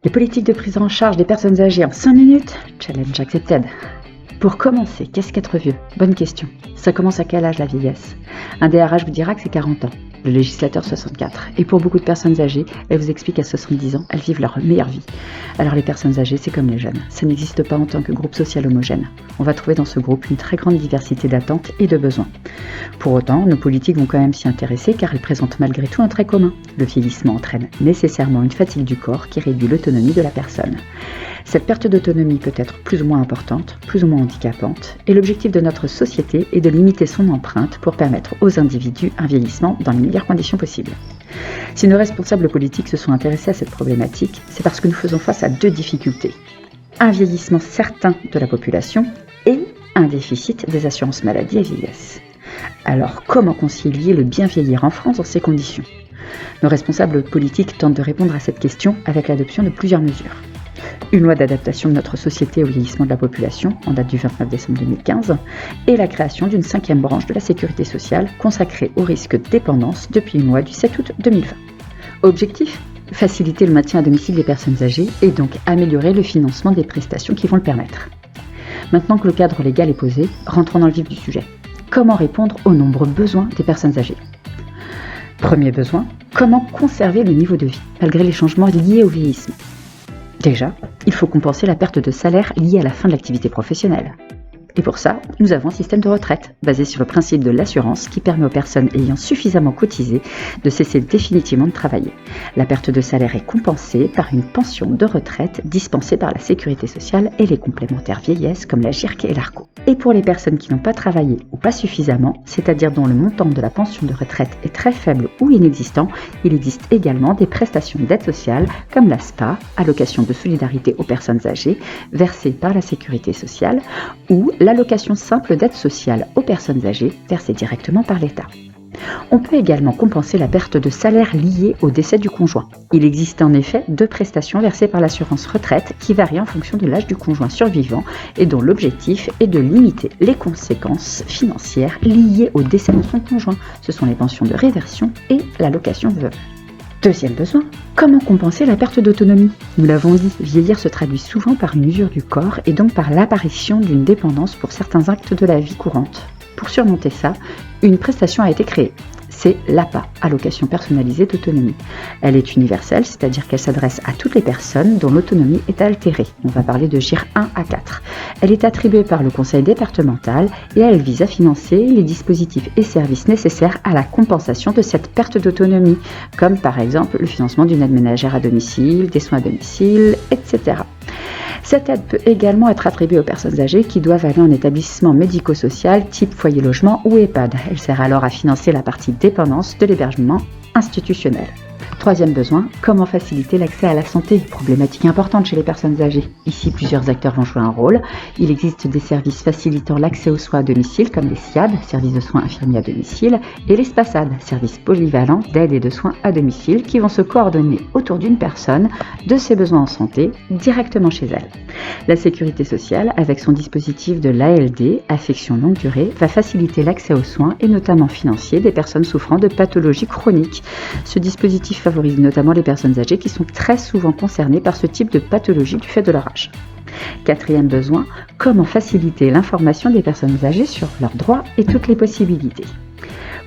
Les politiques de prise en charge des personnes âgées en 5 minutes? Challenge accepted. Pour commencer, qu'est-ce qu'être vieux? Bonne question. Ça commence à quel âge la vieillesse? Un DRH vous dira que c'est 40 ans, le législateur 64. Et pour beaucoup de personnes âgées, elle vous explique qu'à 70 ans, elles vivent leur meilleure vie. Alors les personnes âgées, c'est comme les jeunes. Ça n'existe pas en tant que groupe social homogène. On va trouver dans ce groupe une très grande diversité d'attentes et de besoins. Pour autant, nos politiques vont quand même s'y intéresser car elles présentent malgré tout un trait commun. Le vieillissement entraîne nécessairement une fatigue du corps qui réduit l'autonomie de la personne. Cette perte d'autonomie peut être plus ou moins importante, plus ou moins handicapante, et l'objectif de notre société est de limiter son empreinte pour permettre aux individus un vieillissement dans les meilleures conditions possibles. Si nos responsables politiques se sont intéressés à cette problématique, c'est parce que nous faisons face à deux difficultés. Un vieillissement certain de la population et un déficit des assurances maladie et vieillesse. Alors, comment concilier le bien vieillir en France dans ces conditions? Nos responsables politiques tentent de répondre à cette question avec l'adoption de plusieurs mesures. Une loi d'adaptation de notre société au vieillissement de la population, en date du 29 décembre 2015, et la création d'une 5e branche de la sécurité sociale consacrée au risque de dépendance depuis une loi du 7 août 2020. Objectif ? Faciliter le maintien à domicile des personnes âgées et donc améliorer le financement des prestations qui vont le permettre. Maintenant que le cadre légal est posé, rentrons dans le vif du sujet. Comment répondre aux nombreux besoins des personnes âgées ? Premier besoin, comment conserver le niveau de vie, malgré les changements liés au vieillissement ? Déjà, il faut compenser la perte de salaire liée à la fin de l'activité professionnelle. Et pour ça, nous avons un système de retraite basé sur le principe de l'assurance qui permet aux personnes ayant suffisamment cotisé de cesser définitivement de travailler. La perte de salaire est compensée par une pension de retraite dispensée par la sécurité sociale et les complémentaires vieillesse comme la GIRC et l'ARCO. Et pour les personnes qui n'ont pas travaillé ou pas suffisamment, c'est-à-dire dont le montant de la pension de retraite est très faible ou inexistant, il existe également des prestations d'aide sociale comme l'ASPA, allocation de solidarité aux personnes âgées, versée par la sécurité sociale, ou l'allocation simple d'aide sociale aux personnes âgées versée directement par l'État. On peut également compenser la perte de salaire liée au décès du conjoint. Il existe en effet 2 prestations versées par l'assurance retraite qui varient en fonction de l'âge du conjoint survivant et dont l'objectif est de limiter les conséquences financières liées au décès de son conjoint. Ce sont les pensions de réversion et l'allocation veuve. Deuxième besoin, comment compenser la perte d'autonomie? Nous l'avons dit, vieillir se traduit souvent par une usure du corps et donc par l'apparition d'une dépendance pour certains actes de la vie courante. Pour surmonter ça, une prestation a été créée. C'est l'APA, allocation personnalisée d'autonomie. Elle est universelle, c'est-à-dire qu'elle s'adresse à toutes les personnes dont l'autonomie est altérée. On va parler de GIR 1 à 4. Elle est attribuée par le conseil départemental et elle vise à financer les dispositifs et services nécessaires à la compensation de cette perte d'autonomie, comme par exemple le financement d'une aide ménagère à domicile, des soins à domicile, etc. Cette aide peut également être attribuée aux personnes âgées qui doivent aller en établissement médico-social type foyer logement ou EHPAD. Elle sert alors à financer la partie dépendance de l'hébergement institutionnel. Troisième besoin, comment faciliter l'accès à la santé? Problématique importante chez les personnes âgées. Ici, plusieurs acteurs vont jouer un rôle. Il existe des services facilitant l'accès aux soins à domicile, comme les SIAD, services de soins infirmiers à domicile, et les SPASAD, services polyvalents d'aide et de soins à domicile, qui vont se coordonner autour d'une personne, de ses besoins en santé, directement chez elle. La sécurité sociale, avec son dispositif de l'ALD, affection longue durée, va faciliter l'accès aux soins, et notamment financier, des personnes souffrant de pathologies chroniques. Ce dispositif favorise notamment les personnes âgées qui sont très souvent concernées par ce type de pathologie du fait de leur âge. Quatrième besoin, comment faciliter l'information des personnes âgées sur leurs droits et toutes les possibilités.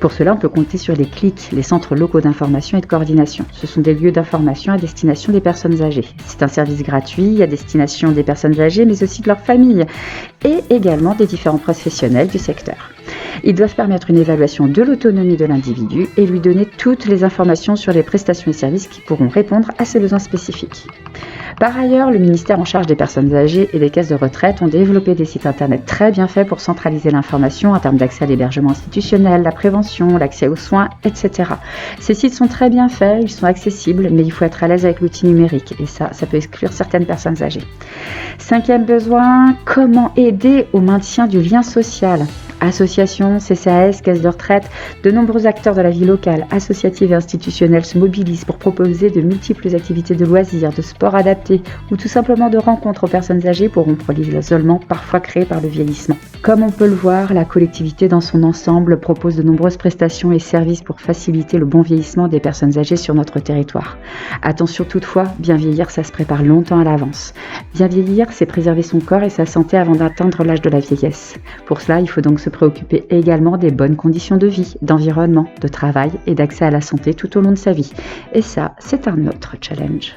Pour cela, on peut compter sur les CLIC, les centres locaux d'information et de coordination. Ce sont des lieux d'information à destination des personnes âgées. C'est un service gratuit à destination des personnes âgées, mais aussi de leurs familles, et également des différents professionnels du secteur. Ils doivent permettre une évaluation de l'autonomie de l'individu et lui donner toutes les informations sur les prestations et services qui pourront répondre à ses besoins spécifiques. Par ailleurs, le ministère en charge des personnes âgées et des caisses de retraite ont développé des sites internet très bien faits pour centraliser l'information en termes d'accès à l'hébergement institutionnel, la prévention, l'accès aux soins, etc. Ces sites sont très bien faits, ils sont accessibles, mais il faut être à l'aise avec l'outil numérique et ça peut exclure certaines personnes âgées. Cinquième besoin, comment aider au maintien du lien social ? Associations, CCAS, caisses de retraite, de nombreux acteurs de la vie locale, associative et institutionnelle se mobilisent pour proposer de multiples activités de loisirs, de sport adaptés ou tout simplement de rencontres aux personnes âgées pour rompre l'isolement parfois créé par le vieillissement. Comme on peut le voir, la collectivité dans son ensemble propose de nombreuses prestations et services pour faciliter le bon vieillissement des personnes âgées sur notre territoire. Attention toutefois, bien vieillir, ça se prépare longtemps à l'avance. Bien vieillir, c'est préserver son corps et sa santé avant d'atteindre l'âge de la vieillesse. Pour cela, il faut donc se préoccuper également des bonnes conditions de vie, d'environnement, de travail et d'accès à la santé tout au long de sa vie. Et ça, c'est un autre challenge.